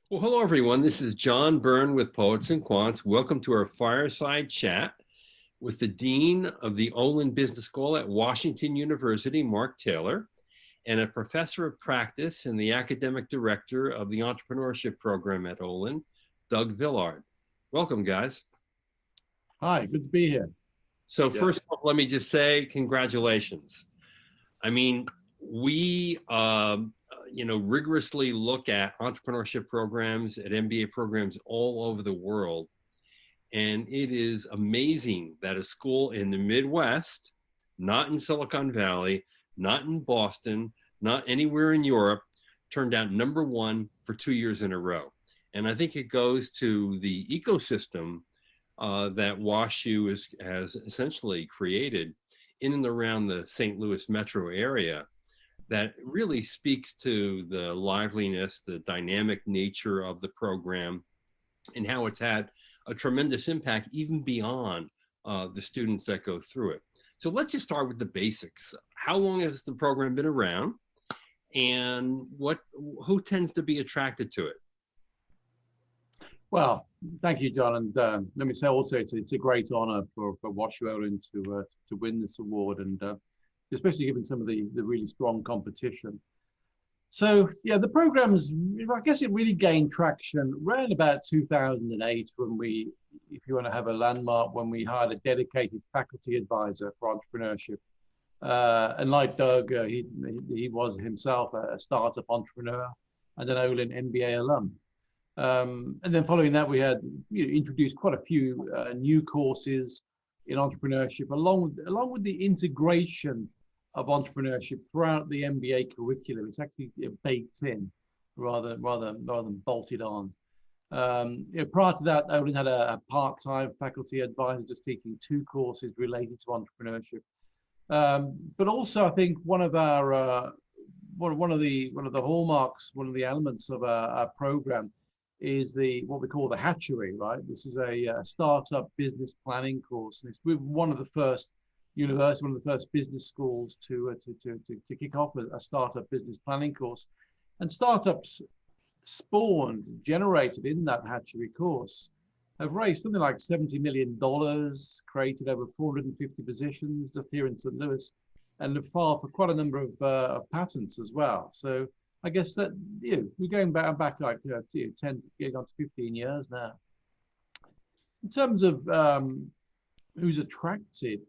Well, hello, everyone. This is John Byrne with Poets and Quants. Welcome to our Fireside Chat with the Dean of the Olin Business School at Washington University, Mark Taylor, and a professor of practice and the academic director of the Entrepreneurship Program at Olin, Doug Villhard. Welcome, guys. Hi, good to be here. So first off, let me just say congratulations. I mean, we rigorously look at entrepreneurship programs, at MBA programs all over the world. And it is amazing that a school in the Midwest, not in Silicon Valley, not in Boston, not anywhere in Europe, turned out number one for 2 years in a row. And I think it goes to the ecosystem that WashU has essentially created in and around the St. Louis metro area that really speaks to the liveliness, the dynamic nature of the program, and how it's had a tremendous impact even beyond the students that go through it. So let's just start with the basics. How long has the program been around, and who tends to be attracted to it? Well, thank you, John. And let me say also, it's a great honor for WashU Olin to win this award, and especially given some of the really strong competition. So yeah, the program's, I guess it really gained traction around about 2008 when we, if you want to have a landmark, when we hired a dedicated faculty advisor for entrepreneurship. And like Doug, he was himself a startup entrepreneur and an Olin MBA alum. And then following that, we had introduced quite a few new courses in entrepreneurship, along with the integration of entrepreneurship throughout the MBA curriculum. It's actually baked in rather than bolted on. Prior to that, Olin had a part-time faculty advisor just teaching 2 courses related to entrepreneurship. But also, I think one of our one of the hallmarks, one of the elements of our program is what we call the hatchery, right? This is a startup business planning course, and we're one of the first university, one of the first business schools to kick off a startup business planning course. And startups generated in that hatchery course have raised something like $70 million, created over 450 positions just here in St. Louis, and have filed for quite a number of patents as well. So I guess that we're going back like 10, getting on to 15 years now. In terms of who's attracted,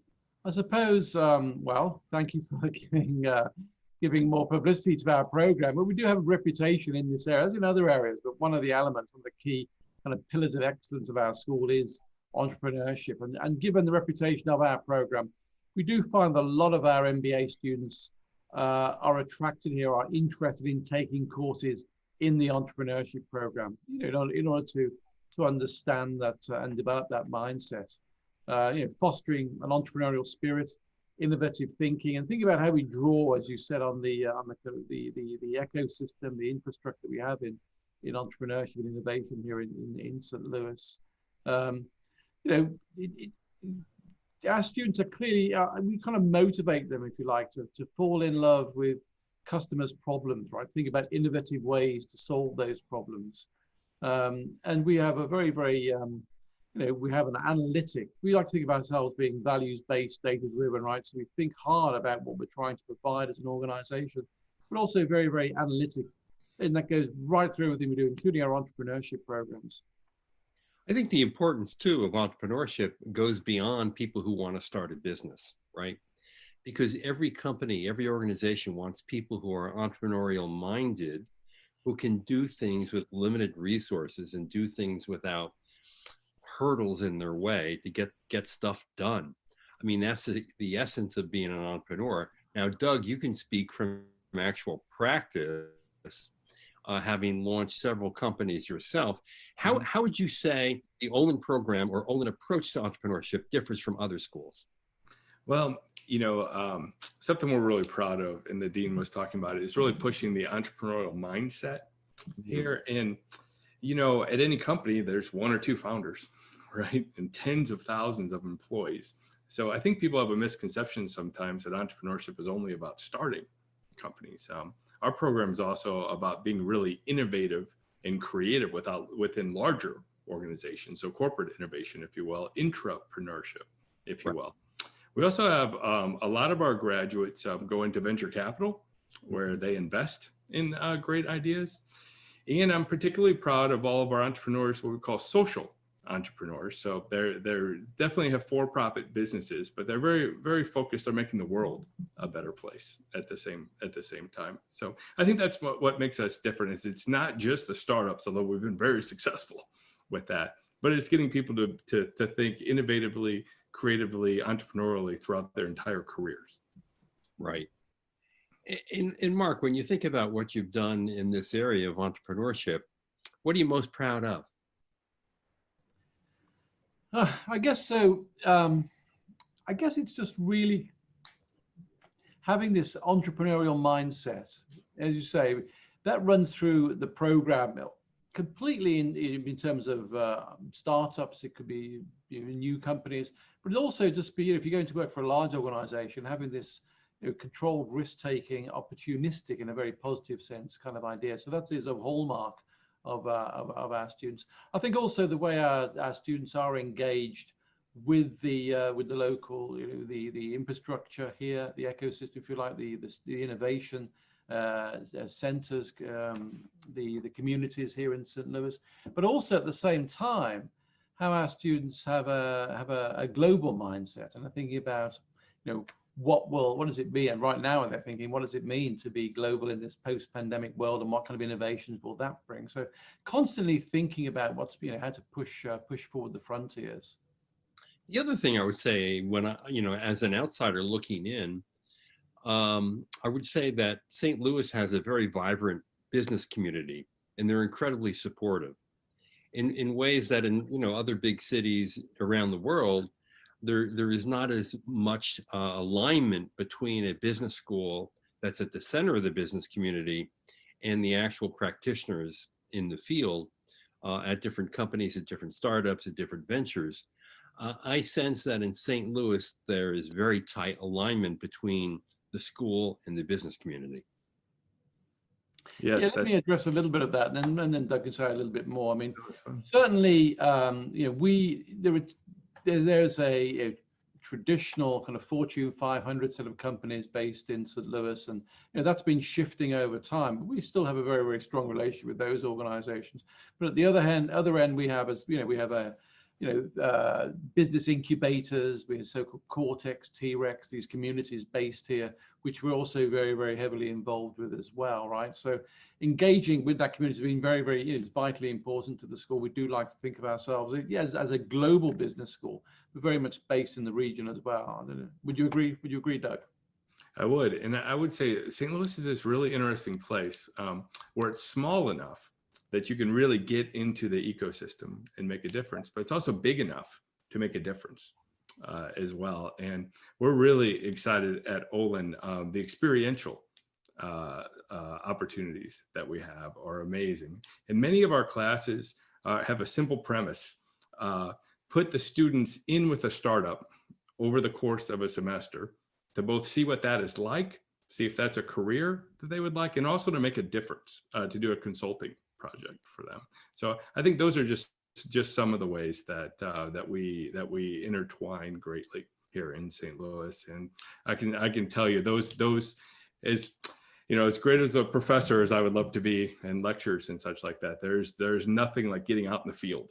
I suppose, well, thank you for giving more publicity to our program. But we do have a reputation in this area, as in other areas. But one of the elements, one of the key kind of pillars of excellence of our school is entrepreneurship. And given the reputation of our program, we do find that a lot of our MBA students are attracted here, are interested in taking courses in the entrepreneurship program, in order to understand that and develop that mindset. Fostering an entrepreneurial spirit, innovative thinking, and think about how we draw, as you said, on the ecosystem, the infrastructure we have in entrepreneurship and innovation here in St. Louis. Our students are clearly, we kind of motivate them, if you like, to fall in love with customers' problems, right? Think about innovative ways to solve those problems. And we have a very, very, we have an analytic. We like to think of ourselves being values-based, data-driven, right? So we think hard about what we're trying to provide as an organization, but also very, very analytic. And that goes right through everything we do, including our entrepreneurship programs. I think the importance, too, of entrepreneurship goes beyond people who want to start a business, right? Because every company, every organization wants people who are entrepreneurial minded, who can do things with limited resources and do things without hurdles in their way to get stuff done. I mean, that's the essence of being an entrepreneur. Now, Doug, you can speak from actual practice, having launched several companies yourself. How would you say the Olin program or Olin approach to entrepreneurship differs from other schools? Well, something we're really proud of, and the dean was talking about it, is really pushing the entrepreneurial mindset here. And, at any company, there's 1 or 2 founders, right? And tens of thousands of employees. So I think people have a misconception sometimes that entrepreneurship is only about starting companies. Our program is also about being really innovative and creative within larger organizations. So corporate innovation, if you will, intrapreneurship, if you will. We also have a lot of our graduates go into venture capital, where they invest in great ideas. And I'm particularly proud of all of our entrepreneurs, what we call social entrepreneurs. So they're definitely have for-profit businesses, but they're very, very focused on making the world a better place at the same time. So I think that's what makes us different. Is it's not just the startups, although we've been very successful with that, but it's getting people to think innovatively, creatively, entrepreneurially throughout their entire careers. Right. And Mark, when you think about what you've done in this area of entrepreneurship, what are you most proud of? I guess so. I guess it's just really having this entrepreneurial mindset, as you say, that runs through the program completely in terms of startups. It could be new companies, but it also just be if you're going to work for a large organization, having this controlled risk-taking, opportunistic in a very positive sense kind of idea. So that is a hallmark of our students. I think also the way our students are engaged with the local, the infrastructure here, the ecosystem, if you like, the innovation centers, the communities here in St. Louis, but also at the same time, how our students have a global mindset and are thinking about, what does it mean? And right now they're thinking, what does it mean to be global in this post-pandemic world, and what kind of innovations will that bring? So constantly thinking about how to push forward the frontiers. The other thing I would say, when as an outsider looking in, I would say that St. Louis has a very vibrant business community, and they're incredibly supportive in ways that in other big cities around the world, there is not as much alignment between a business school that's at the center of the business community and the actual practitioners in the field at different companies, at different startups, at different ventures. I sense that in St. Louis, there is very tight alignment between the school and the business community. Yes, let me address a little bit of that, and then Doug can say a little bit more. I mean, certainly, there's a traditional kind of Fortune 500 set of companies based in St. Louis, and that's been shifting over time. But we still have a very, very strong relationship with those organizations. But at the other end, we have business incubators, we have so-called Cortex, T-Rex, these communities based here, which we're also very, very heavily involved with as well, right? So engaging with that community has been very, very, it's vitally important to the school. We do like to think of ourselves as a global business school, but very much based in the region as well. I don't know. Would you agree? Would you agree, Doug? I would, and I would say St. Louis is this really interesting place where it's small enough that you can really get into the ecosystem and make a difference, but it's also big enough to make a difference as well. And we're really excited at Olin. The experiential opportunities that we have are amazing. And many of our classes have a simple premise. Put the students in with a startup over the course of a semester to both see what that is like, see if that's a career that they would like, and also to make a difference, to do a consulting project for them. So I think those are just some of the ways that we intertwine greatly here in St. Louis. And I can tell you those as as great as a professor as I would love to be and lectures and such like that, there's nothing like getting out in the field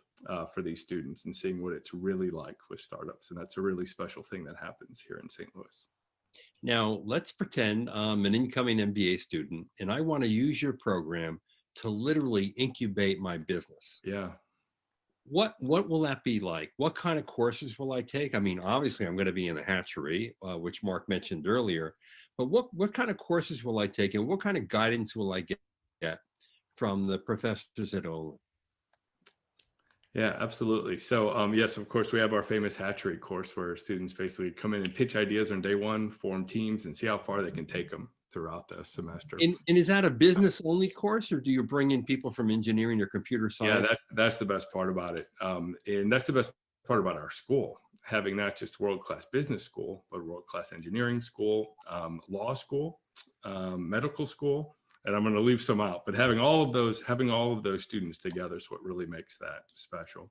for these students and seeing what it's really like with startups. And that's a really special thing that happens here in St. Louis. Now let's pretend I'm an incoming MBA student and I want to use your program to literally incubate my business. Yeah. What will that be like? What kind of courses will I take? I mean, obviously I'm going to be in the hatchery, which Mark mentioned earlier, but what kind of courses will I take, and what kind of guidance will I get from the professors at Olin? Yeah, absolutely. So yes, of course, we have our famous hatchery course where students basically come in and pitch ideas on day one, form teams, and see how far they can take them throughout the semester. And is that a business only course, or do you bring in people from engineering or computer science? Yeah, that's the best part about it. And that's the best part about our school, having not just world-class business school, but world-class engineering school, law school, medical school, and I'm going to leave some out, but having all of those students together is what really makes that special.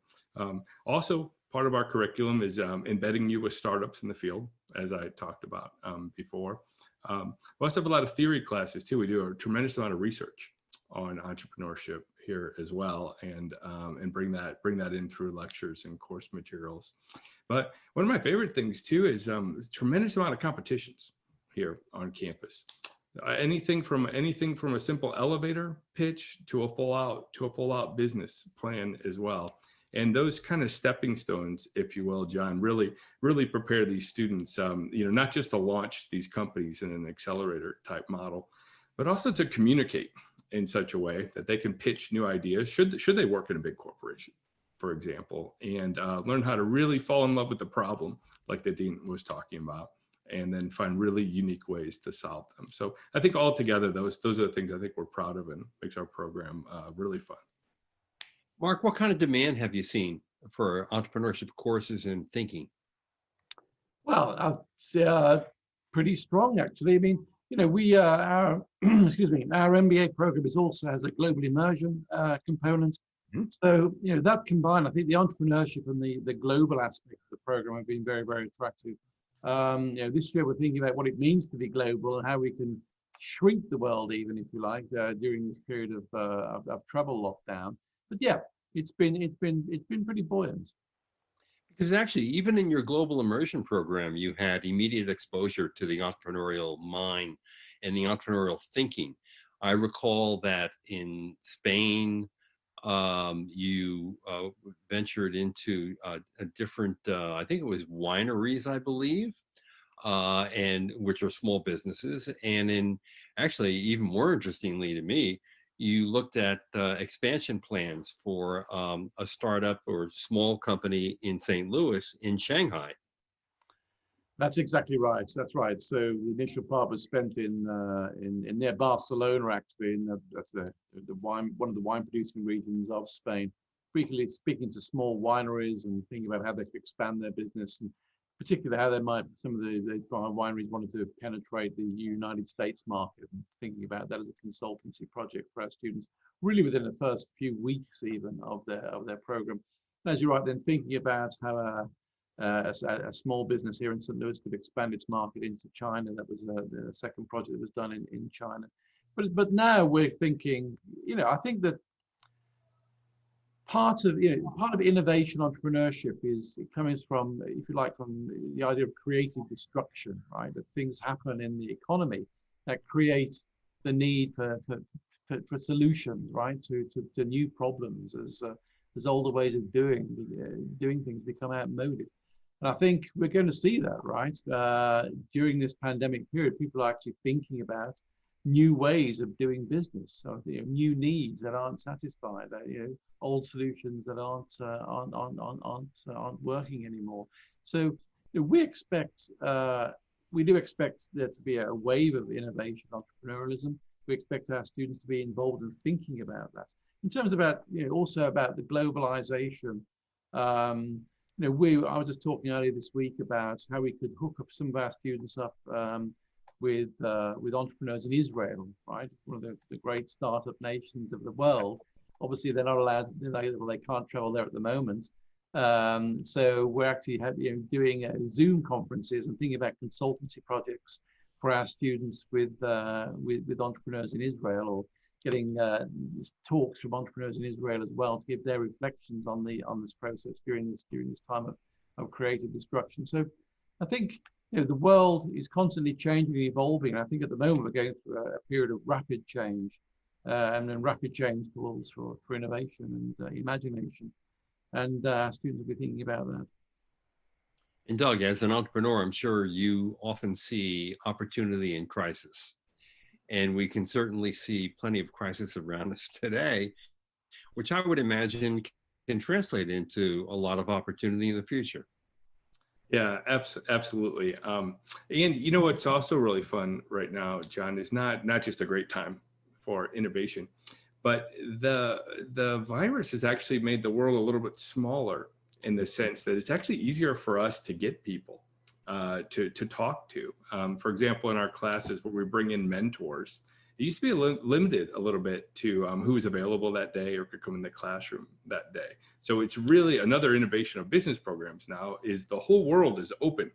Also, part of our curriculum is embedding you with startups in the field, as I talked about before. We also have a lot of theory classes too. We do a tremendous amount of research on entrepreneurship here as well, and bring that in through lectures and course materials. But one of my favorite things too is tremendous amount of competitions here on campus. Anything from a simple elevator pitch to a full out business plan as well. And those kind of stepping stones, if you will, John, really prepare these students, not just to launch these companies in an accelerator type model, but also to communicate in such a way that they can pitch new ideas should they work in a big corporation, for example, and learn how to really fall in love with the problem, like the dean was talking about, and then find really unique ways to solve them. So I think altogether, those are the things I think we're proud of and makes our program really fun. Mark, what kind of demand have you seen for entrepreneurship courses and thinking? Well, I'd say pretty strong, actually. I mean, our excuse me, our MBA program also has a global immersion component. So, that combined, I think the entrepreneurship and the global aspect of the program have been very, very attractive. This year we're thinking about what it means to be global and how we can shrink the world, even if you like, during this period of travel lockdown. But yeah, it's been pretty buoyant. Because actually, even in your global immersion program, you had immediate exposure to the entrepreneurial mind and the entrepreneurial thinking. I recall that in Spain, you ventured into a different, I think it was wineries, I believe, and which are small businesses. And actually, even more interestingly to me, you looked at expansion plans for a startup or small company in St. Louis, in Shanghai. That's exactly right. That's right. So the initial part was spent in near Barcelona, actually, that's the one of the wine producing regions of Spain. Briefly speaking to small wineries and thinking about how they could expand their business, and particularly how some of the wineries wanted to penetrate the United States market, and thinking about that as a consultancy project for our students, really within the first few weeks even of their program. And as you're right, then thinking about how a small business here in St. Louis could expand its market into China. That was the second project that was done in China. But now we're thinking, I think that part of innovation entrepreneurship is coming from, if you like, from the idea of creative destruction, right? That things happen in the economy that create the need for solutions, right? To new problems as older ways of doing things become outmoded. And I think we're going to see that, right? During this pandemic period, people are actually thinking about new ways of doing business. So, new needs that aren't satisfied, old solutions that aren't working anymore. So we do expect there to be a wave of innovation, entrepreneurialism. We expect our students to be involved in thinking about that. In terms of also about the globalization. I was just talking earlier this week about how we could hook up some of our students up with entrepreneurs in Israel, right? One of the great startup nations of the world. Obviously, they're not allowed. They can't travel there at the moment. So we're actually doing Zoom conferences and thinking about consultancy projects for our students with entrepreneurs in Israel, or getting talks from entrepreneurs in Israel as well to give their reflections on this process during this time of creative destruction. So I think the world is constantly changing and evolving. I think at the moment we're going through a period of rapid change, and then rapid change calls for innovation and imagination, and students will be thinking about that. And Doug, as an entrepreneur, I'm sure you often see opportunity in crisis. And we can certainly see plenty of crisis around us today, which I would imagine can translate into a lot of opportunity in the future. Yeah, absolutely. And what's also really fun right now, John, is not just a great time for innovation, but the virus has actually made the world a little bit smaller, in the sense that it's actually easier for us to get people to talk to. For example, in our classes where we bring in mentors, it used to be limited a little bit to who was available that day or could come in the classroom that day. So it's really another innovation of business programs now is the whole world is open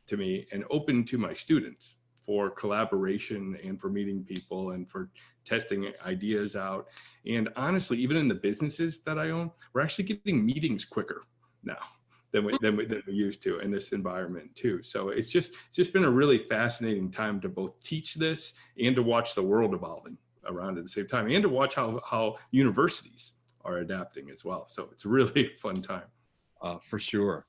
to me and open to my students for collaboration and for meeting people and for testing ideas out. And honestly, even in the businesses that I own, we're actually getting meetings quicker now than we used to in this environment too. So it's just been a really fascinating time to both teach this and to watch the world evolving around at the same time, and to watch how universities are adapting as well. So it's really a fun time. For sure.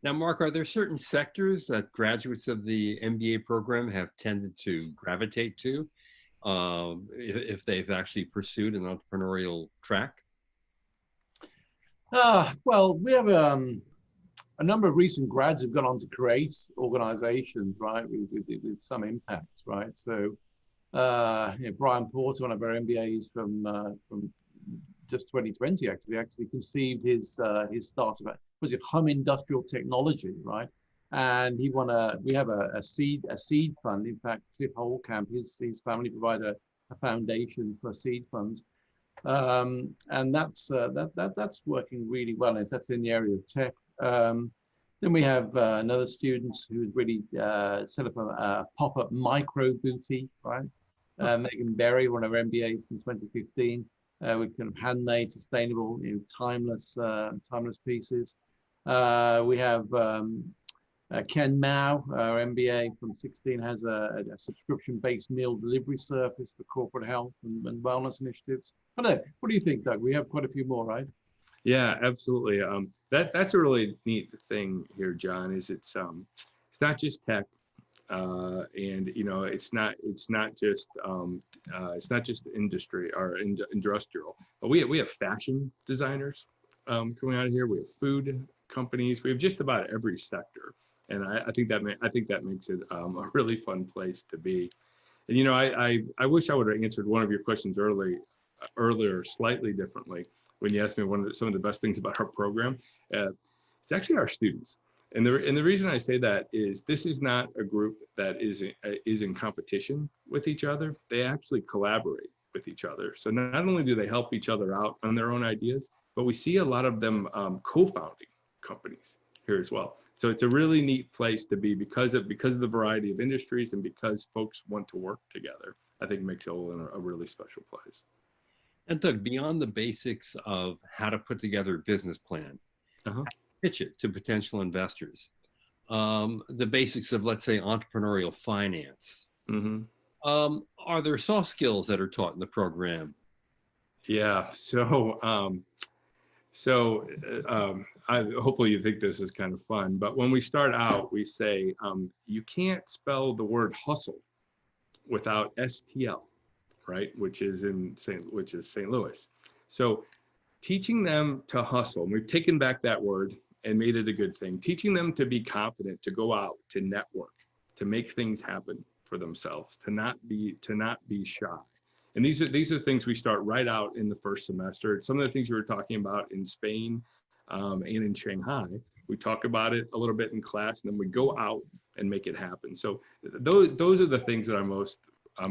Now, Mark, are there certain sectors that graduates of the MBA program have tended to gravitate to if they've actually pursued an entrepreneurial track? Well, we have a number of recent grads who've gone on to create organizations, right, with some impacts, right? So, Brian Porter, one of our MBAs from just 2020, actually conceived his startup. Was it Hum Industrial Technology, right? And we have a seed fund. In fact, Cliff Holcamp, his family provide a foundation for seed funds. And that's working really well. That's in the area of tech. Then we have another student who's really set up a pop-up micro boutique, right? Megan Berry, one of our MBAs from 2015. With kind of handmade, sustainable, timeless pieces. We have Ken Mao, our MBA from 16, has a subscription-based meal delivery service for corporate health and wellness initiatives. I don't know. What do you think, Doug? We have quite a few more, right? Yeah, absolutely. That's a really neat thing here, John. Is it's not just tech, and it's not just industry or industrial, but we have fashion designers coming out of here. We have food companies. We have just about every sector, and I think that makes it a really fun place to be. And I wish I would have answered one of your questions earlier slightly differently when you asked me some of the best things about our program. It's actually our students. And the reason I say that is this is not a group that is in competition with each other. They actually collaborate with each other. So not only do they help each other out on their own ideas, but we see a lot of them co-founding companies here as well. So it's a really neat place to be because of the variety of industries and because folks want to work together. I think makes Olin a really special place. And Doug, beyond the basics of how to put together a business plan, pitch it to potential investors, the basics of, let's say, entrepreneurial finance. Are there soft skills that are taught in the program? Yeah. Hopefully you think this is kind of fun, but when we start out, we say you can't spell the word hustle without STL, right? Which is St. Louis. So teaching them to hustle, and we've taken back that word and made it a good thing. Teaching them to be confident, to go out, to network, to make things happen for themselves, to not be shy. And these are things we start right out in the first semester. Some of the things you were talking about in Spain and in Shanghai, we talk about it a little bit in class, and then we go out and make it happen. So those are the things that I'm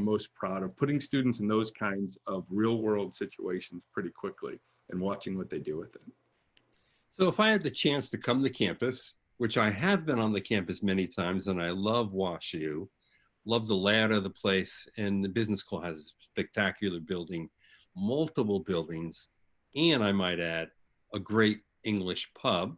most proud of, putting students in those kinds of real world situations pretty quickly and watching what they do with it. So if I had the chance to come to campus, which I have been on the campus many times, and I love WashU, love the layout of the place, and the business school has a spectacular building, multiple buildings, and I might add, a great English pub.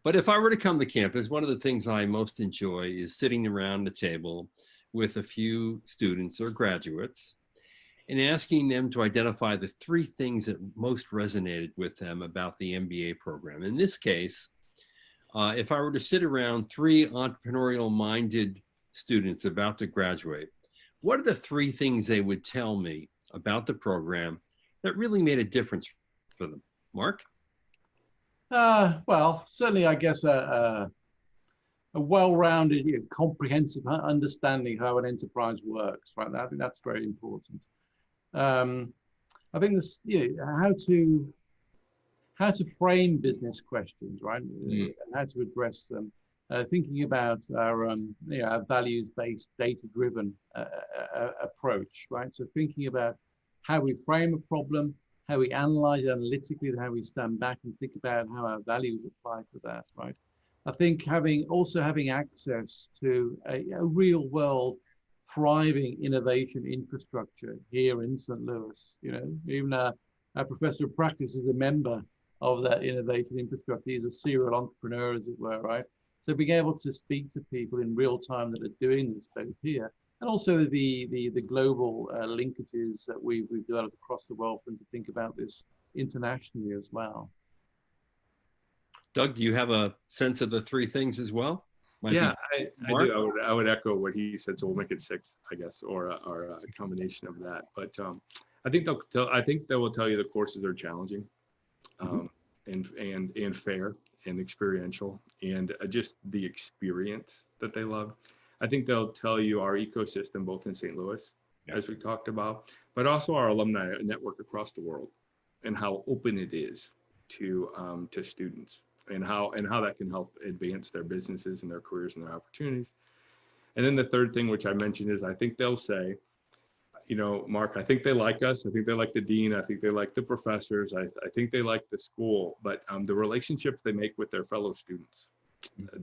But if I were to come to campus, one of the things I most enjoy is sitting around the table with a few students or graduates and asking them to identify the 3 things that most resonated with them about the MBA program. In this case, if I were to sit around 3 entrepreneurial-minded students about to graduate, what are the 3 things they would tell me about the program that really made a difference for them? Mark? Well, certainly, I guess a well-rounded, comprehensive understanding how an enterprise works, right? I think that's very important. I think this, how to frame business questions, right? And how to address them. thinking about our, our values-based, data-driven approach, right? So thinking about how we frame a problem, how we analyze it analytically, how we stand back and think about how our values apply to that, right? I think also having access to a real world thriving innovation infrastructure here in St. Louis, even our professor of practice is a member of that innovation infrastructure. He's a serial entrepreneur, as it were, right? So being able to speak to people in real time that are doing this both here, and also the global linkages that we've developed across the world, and to think about this internationally as well. Doug, do you have a sense of the three things as well? I do. I would echo what he said. So we'll make it 6, I guess, or a combination of that. But I think they will tell you the courses are challenging, and fair and experiential, and just the experience that they love. I think they'll tell you our ecosystem, both in St. Louis, as we talked about, but also our alumni network across the world, and how open it is to students, and how that can help advance their businesses and their careers and their opportunities. And then the third thing, which I mentioned, is I think they'll say, Mark, I think they like us. I think they like the dean. I think they like the professors. I think they like the school, but the relationships they make with their fellow students,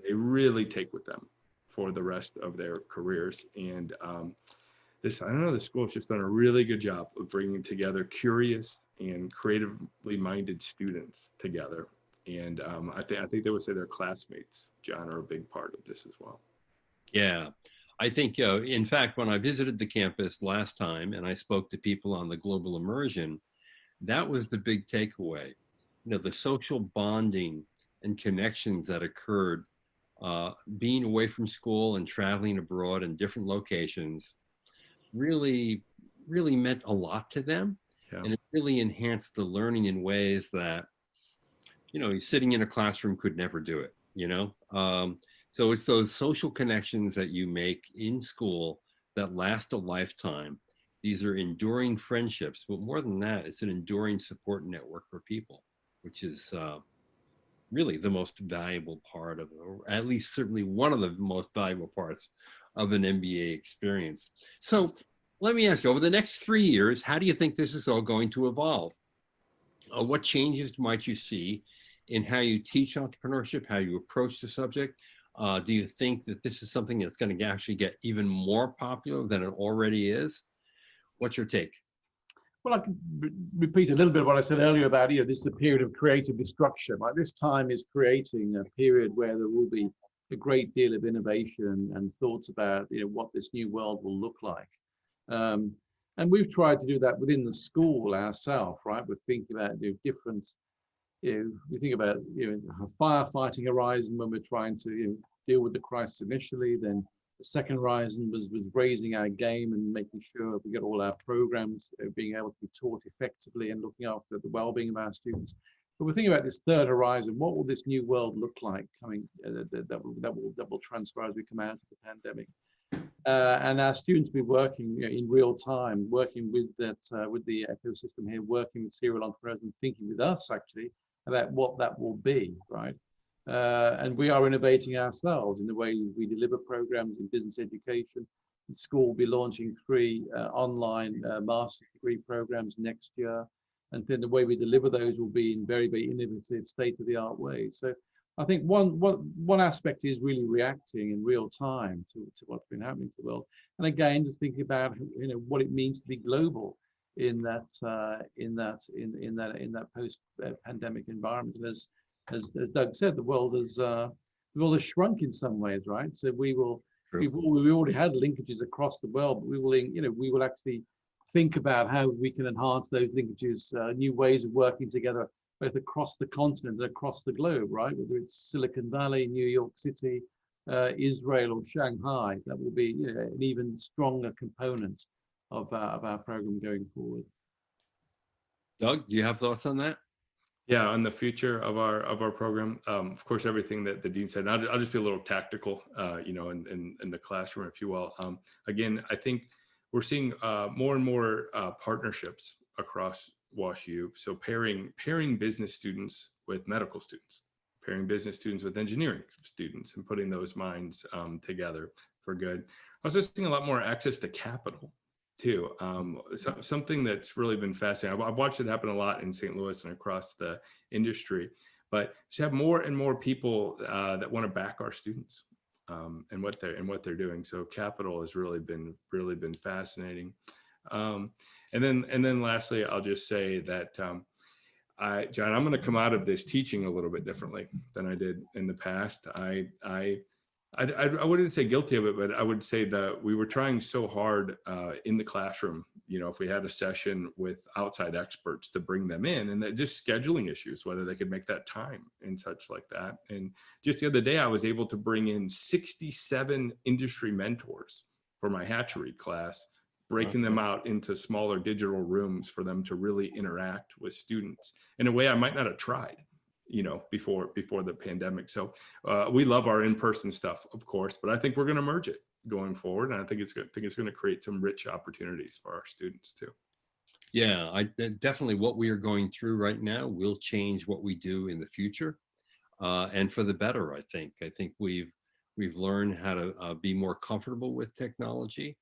they really take with them for the rest of their careers. And the school has just done a really good job of bringing together curious and creatively minded students together. And I think they would say their classmates, John, are a big part of this as well. Yeah, I think, in fact, when I visited the campus last time and I spoke to people on the global immersion, that was the big takeaway. The social bonding and connections that occurred being away from school and traveling abroad in different locations really, really meant a lot to them. Yeah. And it really enhanced the learning in ways that, sitting in a classroom could never do it, So it's those social connections that you make in school that last a lifetime. These are enduring friendships, but more than that, it's an enduring support network for people, which is really the most valuable part of, or at least certainly one of the most valuable parts of an MBA experience. So let me ask you, over the next 3 years, how do you think this is all going to evolve? What changes might you see in how you teach entrepreneurship, how you approach the subject? Do you think that this is something that's going to actually get even more popular than it already is? What's your take? Well, I can repeat a little bit of what I said earlier about, this is a period of creative destruction. Like, this time is creating a period where there will be a great deal of innovation and thoughts about, what this new world will look like. And we've tried to do that within the school ourselves, right? We're thinking about different, we think about a firefighting horizon when we're trying to deal with the crisis initially. Then the second horizon was raising our game and making sure we get all our programs being able to be taught effectively and looking after the well-being of our students. But we're thinking about this third horizon. What will this new world look like coming that will transpire as we come out of the pandemic? And our students will be working in real time, working with the ecosystem here, working with serial entrepreneurs and thinking with us actually about what that will be, right? And we are innovating ourselves in the way we deliver programs in business education. The school will be launching 3 online master's degree programs next year. And then the way we deliver those will be in very, very innovative, state-of-the-art ways. So I think one aspect is really reacting in real time to what's been happening to the world. And again, just thinking about what it means to be global in that post-pandemic environment. And as Doug said, the world has shrunk in some ways, right? So we already had linkages across the world, but we will actually think about how we can enhance those linkages, new ways of working together, both across the continent and across the globe, right? Whether it's Silicon Valley, New York City, Israel, or Shanghai, that will be an even stronger component of our program going forward. Doug, do you have thoughts on that? Yeah, on the future of our program, of course, everything that the dean said. I'll just be a little tactical, in the classroom, if you will. Again, I think we're seeing more and more partnerships across WashU. So pairing business students with medical students, pairing business students with engineering students and putting those minds together for good. I was also seeing a lot more access to capital too. Something that's really been fascinating. I've watched it happen a lot in St. Louis and across the industry, but to have more and more people that want to back our students and what they're doing. So capital has really been fascinating. And then lastly, I'll just say that John, I'm going to come out of this teaching a little bit differently than I did in the past. I wouldn't say guilty of it, but I would say that we were trying so hard in the classroom, if we had a session with outside experts to bring them in, and that just scheduling issues, whether they could make that time and such like that. And just the other day, I was able to bring in 67 industry mentors for my hatchery class, breaking them out into smaller digital rooms for them to really interact with students in a way I might not have tried, before the pandemic. So we love our in-person stuff, of course, but I think we're going to merge it going forward. And I think it's going to create some rich opportunities for our students too. Yeah, definitely what we are going through right now will change what we do in the future, and for the better. I think we've learned how to be more comfortable with technology.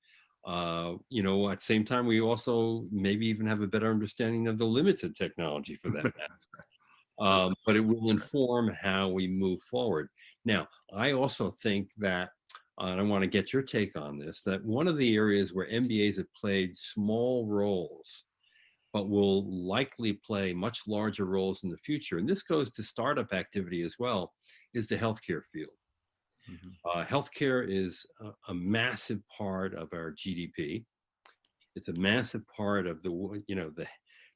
At the same time, we also maybe even have a better understanding of the limits of technology for that matter. But it will inform how we move forward. Now, I also think that, and I want to get your take on this, that one of the areas where MBAs have played small roles, but will likely play much larger roles in the future, and this goes to startup activity as well, is the healthcare field. Healthcare is a massive part of our GDP. It's a massive part of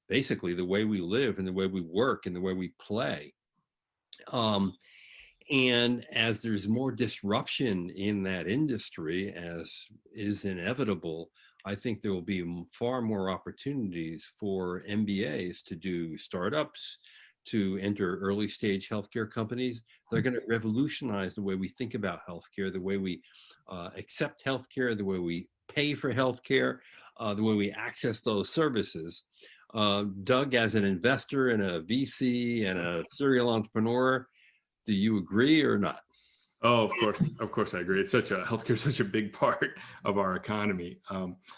basically the way we live and the way we work and the way we play. And as there's more disruption in that industry, as is inevitable, I think there will be far more opportunities for MBAs to do startups, to enter early stage healthcare companies. They're going to revolutionize the way we think about healthcare, the way we accept healthcare, the way we pay for healthcare, the way we access those services. Doug, as an investor and a VC and a serial entrepreneur, do you agree or not? Oh, of course, I agree. Healthcare is such a big part of our economy.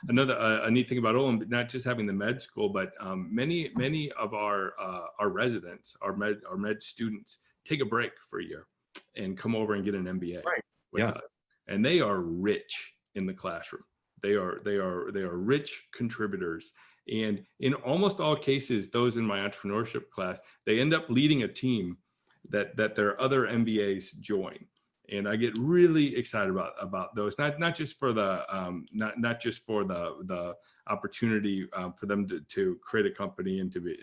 Another a neat thing about Olin, not just having the med school, but many of our residents, our med students, take a break for a year and come over and get an MBA. Right. With us. And they are rich in the classroom. They are rich contributors. And in almost all cases, those in my entrepreneurship class, they end up leading a team that their other MBAs join. And I get really excited about those, not just for the opportunity for them to create a company and to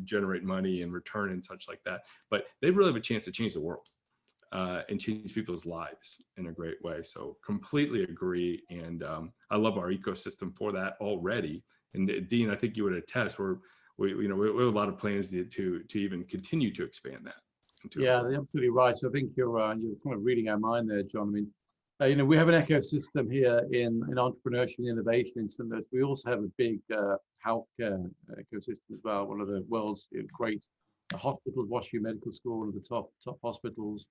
generate money and return and such like that, but they really have a chance to change the world and change people's lives in a great way. So completely agree, and I love our ecosystem for that already. And Dean, I think you would attest, we have a lot of plans to even continue to expand that. Yeah, they're absolutely right. So I think you're kind of reading our mind there, John. I mean, we have an ecosystem here in entrepreneurship and innovation in St. Louis. We also have a big healthcare ecosystem as well. One of the world's great hospitals, WashU Medical School, one of the top hospitals.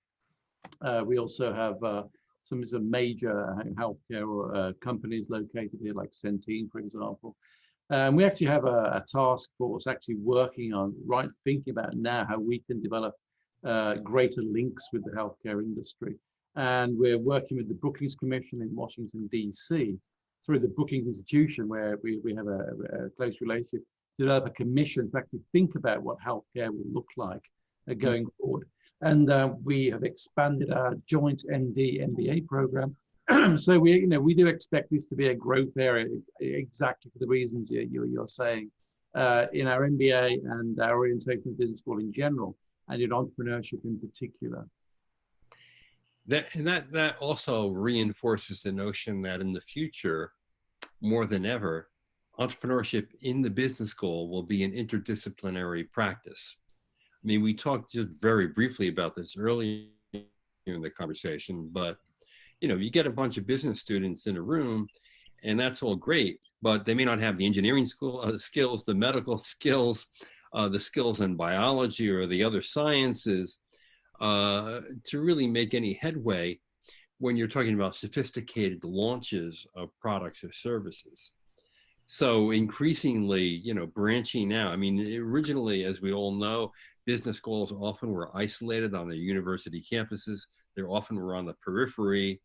We also have some major healthcare companies located here, like Centene, for example. And we actually have a task force actually working on thinking about now how we can develop greater links with the healthcare industry. And we're working with the Brookings Commission in Washington, D.C., through the Brookings Institution, where we have a close relationship, to develop a commission to actually think about what healthcare will look like going forward. And we have expanded our joint MD-MBA program. So we do expect this to be a growth area, exactly for the reasons you're saying, in our MBA and our orientation of business school in general, and in entrepreneurship in particular. That also reinforces the notion that in the future, more than ever, entrepreneurship in the business school will be an interdisciplinary practice. I mean, we talked just very briefly about this earlier in the conversation, but you get a bunch of business students in a room, and that's all great, but they may not have the engineering school skills, the medical skills, the skills in biology or the other sciences. to really make any headway when you're talking about sophisticated launches of products or services. So increasingly, branching out. I mean, originally, as we all know, business schools often were isolated on their university campuses. They often were on the periphery.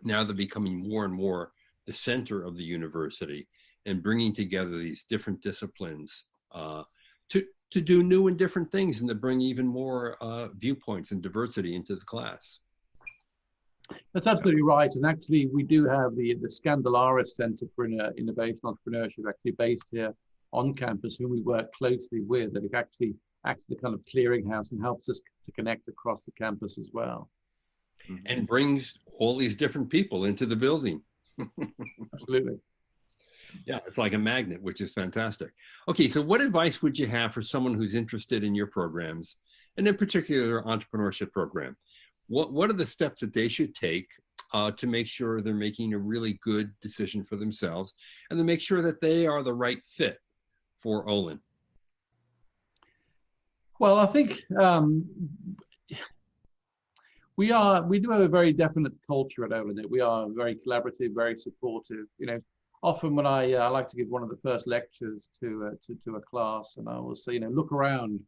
Now they're becoming more and more the center of the university and bringing together these different disciplines to do new and different things and to bring even more viewpoints and diversity into the class. That's absolutely right. And actually, we do have the Scandalaris Center for Innovation Entrepreneurship actually based here on campus, whom we work closely with, that it actually acts as a kind of clearinghouse and helps us to connect across the campus as well. And brings all these different people into the building. Absolutely. Yeah, it's like a magnet, which is fantastic. Okay, so what advice would you have for someone who's interested in your programs, and in particular, entrepreneurship program? What are the steps that they should take to make sure they're making a really good decision for themselves and to make sure that they are the right fit for Olin? Well, I think we do have a very definite culture at Olin. We are very collaborative, very supportive. Often when I like to give one of the first lectures to a class, and I will say, look around.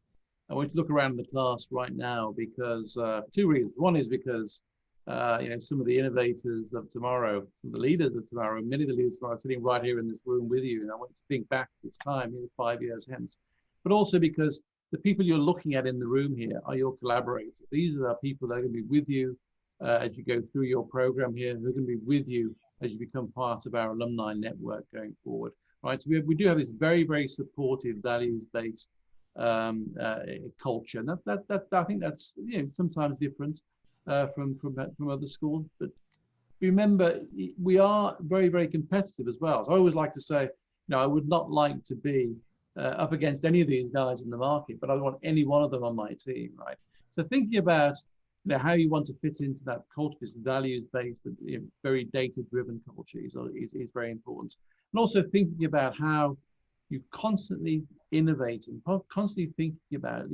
I want you to look around the class right now because two reasons. One is because some of the innovators of tomorrow, some of the leaders of tomorrow, many of the leaders of tomorrow are sitting right here in this room with you, and I want you to think back to this time, 5 years hence. But also because the people you're looking at in the room here are your collaborators. These are the people that are going to be with you as you go through your program here, who are going to be with you as you become part of our alumni network going forward, right? So we do have this very, very supportive, values-based culture. And that I think that's sometimes different from other schools. But remember, we are very, very competitive as well. So I always like to say, I would not like to be up against any of these guys in the market, but I want any one of them on my team, right? So thinking about how you want to fit into that culture, this values-based, but very data-driven culture is very important. And also thinking about how you constantly innovate and constantly thinking about,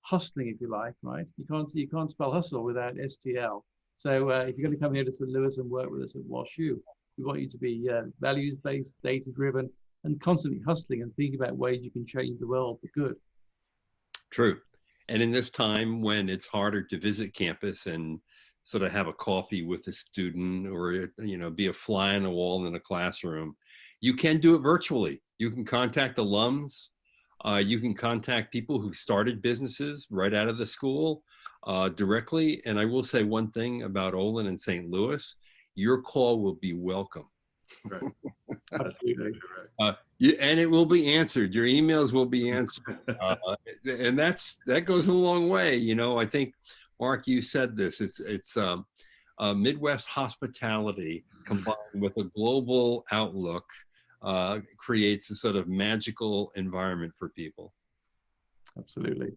hustling, if you like, right? You can't spell hustle without STL. So if you're going to come here to St. Louis and work with us at WashU, we want you to be values-based, data-driven, and constantly hustling and thinking about ways you can change the world for good. True. And in this time when it's harder to visit campus and sort of have a coffee with a student or, be a fly on the wall in a classroom, you can do it virtually. You can contact alums. You can contact people who started businesses right out of the school directly. And I will say one thing about Olin and St. Louis, your call will be welcome. Right. Absolutely right. And it will be answered. Your emails will be answered. And that goes a long way. I think, Mark, you said this. It's Midwest hospitality combined with a global outlook creates a sort of magical environment for people. Absolutely.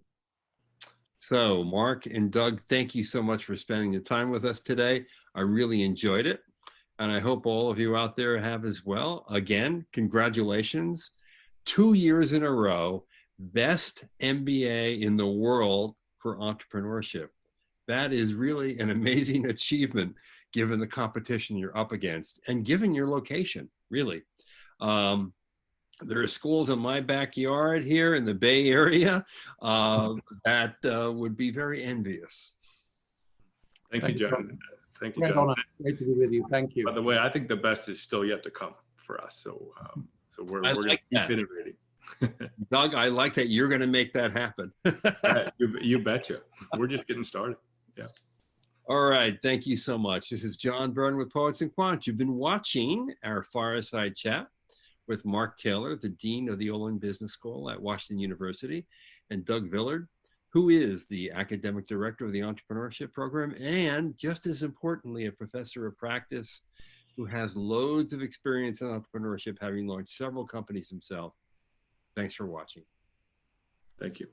So, Mark and Doug, thank you so much for spending the time with us today. I really enjoyed it. And I hope all of you out there have as well. Again, congratulations. 2 years in a row, best MBA in the world for entrepreneurship. That is really an amazing achievement given the competition you're up against and given your location, really. There are schools in my backyard here in the Bay Area that would be very envious. Thank you, John. Thank you, Great John. honor. Great to be with you. Thank you. By the way, I think the best is still yet to come for us. So we're going to keep innovating. Doug, I like that you're going to make that happen. Yeah, you betcha. We're just getting started. Yeah. All right. Thank you so much. This is John Byrne with Poets and Quants. You've been watching our Fireside Chat with Mark Taylor, the Dean of the Olin Business School at Washington University, and Doug Villhard, who is the Academic Director of the Entrepreneurship Program, and just as importantly, a Professor of Practice who has loads of experience in entrepreneurship, having launched several companies himself. Thanks for watching. Thank you.